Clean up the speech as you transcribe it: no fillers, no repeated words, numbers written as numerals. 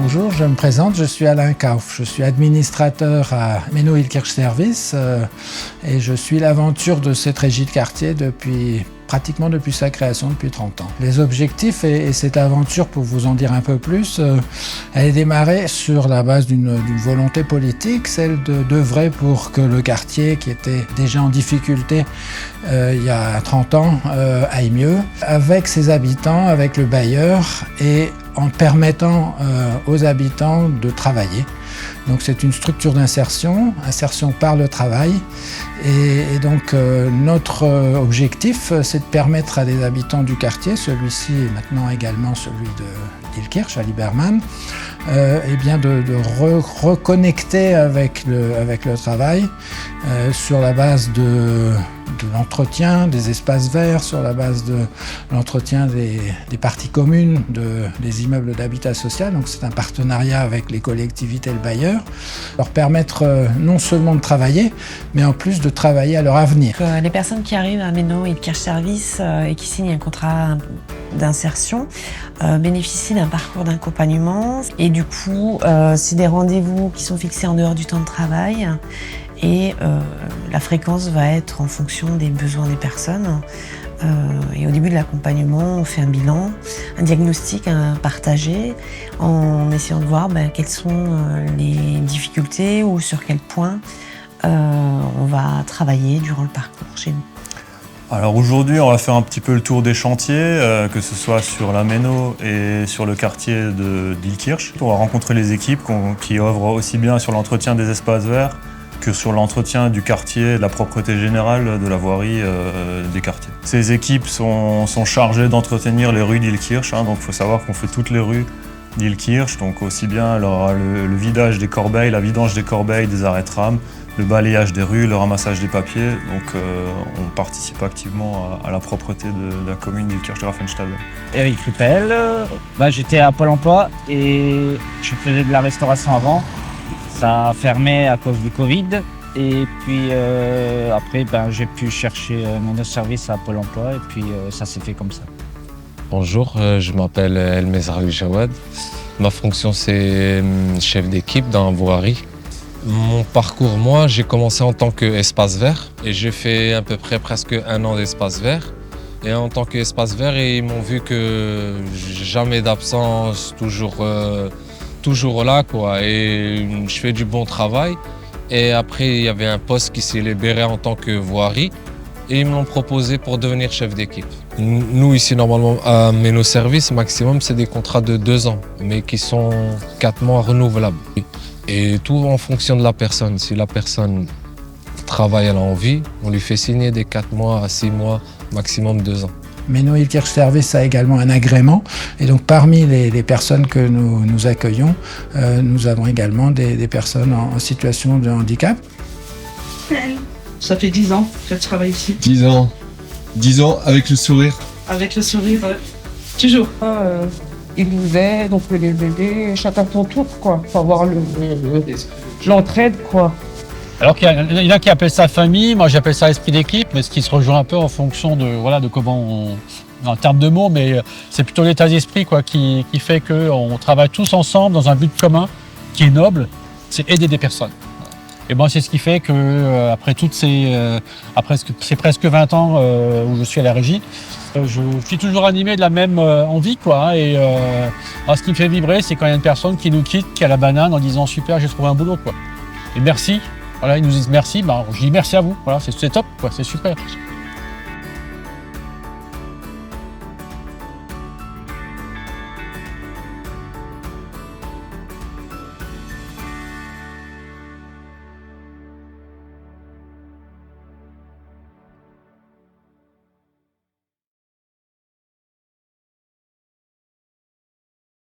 Bonjour, je me présente, je suis Alain Kauf. Je suis administrateur à Menno-Illkirch-Service et je suis l'aventure de cette régie de quartier pratiquement depuis sa création, depuis 30 ans. Les objectifs et cette aventure, pour vous en dire un peu plus, elle est démarrée sur la base d'une volonté politique, celle d'œuvrer pour que le quartier, qui était déjà en difficulté il y a 30 ans, aille mieux, avec ses habitants, avec le bailleur et en permettant aux habitants de travailler. Donc c'est une structure d'insertion, insertion par le travail. Et donc notre objectif, c'est de permettre à des habitants du quartier, celui-ci et maintenant également celui d'Illkirch, à Libermann, de reconnecter avec le travail sur la base de l'entretien des espaces verts, sur la base de l'entretien des parties communes des immeubles d'habitat social. Donc c'est un partenariat avec les collectivités et le bailleur, leur permettre non seulement de travailler, mais en plus de travailler à leur avenir. Les personnes qui arrivent à Menno-Illkirch-Service et qui signent un contrat d'insertion bénéficient d'un parcours d'accompagnement et du coup c'est des rendez-vous qui sont fixés en dehors du temps de travail et la fréquence va être en fonction des besoins des personnes. Et au début de l'accompagnement, on fait un bilan, un diagnostic partagé en essayant de voir quelles sont les difficultés ou sur quel point on va travailler durant le parcours chez nous. Alors aujourd'hui, on va faire un petit peu le tour des chantiers, que ce soit sur la Menno et sur le quartier d'Illkirch. On va rencontrer les équipes qui œuvrent aussi bien sur l'entretien des espaces verts que sur l'entretien du quartier, de la propreté générale, de la voirie des quartiers. Ces équipes sont chargées d'entretenir les rues d'Illkirch, donc il faut savoir qu'on fait toutes les rues d'Illkirch, donc aussi bien le vidage des corbeilles, la vidange des corbeilles, des arrêts tram, le balayage des rues, le ramassage des papiers. Donc on participe activement à la propreté de la commune d'Illkirch-Grafenstade. Eric Ruppel, j'étais à Pôle emploi et je faisais de la restauration avant. Ça a fermé à cause du Covid et puis après j'ai pu chercher mon service à Pôle emploi et puis ça s'est fait comme ça. Bonjour, je m'appelle El-Mezraoui Jawad. Ma fonction c'est chef d'équipe dans la voirie. Mon parcours, moi, j'ai commencé en tant qu'espace vert et j'ai fait à peu près presque 1 an d'espace vert. Et en tant qu'espace vert, ils m'ont vu que jamais d'absence, toujours là, quoi. Et je fais du bon travail. Et après, il y avait un poste qui s'est libéré en tant que voirie et ils me l'ont proposé pour devenir chef d'équipe. Nous, ici, normalement, à Menno Service, maximum, c'est des contrats de 2 ans, mais qui sont 4 mois renouvelables. Et tout en fonction de la personne. Si la personne travaille, elle a envie, on lui fait signer des 4 mois à 6 mois, maximum 2 ans. Menno-Illkirch-Service a également un agrément. Et donc parmi les personnes que nous accueillons, nous avons également des personnes en situation de handicap. Ça fait 10 ans que tu travailles ici. 10 ans. 10 ans avec le sourire. Avec le sourire, toujours. Il nous aide, on peut les aider, chacun son tour, quoi. Faut avoir l'entraide, quoi. Alors qu'il y en a qui appellent ça famille, moi j'appelle ça esprit d'équipe, mais ce qui se rejoint un peu en fonction de comment en termes de mots, mais c'est plutôt l'état d'esprit qui fait qu'on travaille tous ensemble dans un but commun qui est noble, c'est aider des personnes. Et moi c'est ce qui fait que après ces presque 20 ans où je suis à la régie, je suis toujours animé de la même envie, et ce qui me fait vibrer, c'est quand il y a une personne qui nous quitte, qui a la banane en disant super, j'ai trouvé un boulot, Et merci. Voilà, ils nous disent merci, je dis merci à vous. Voilà, c'est top, c'est super.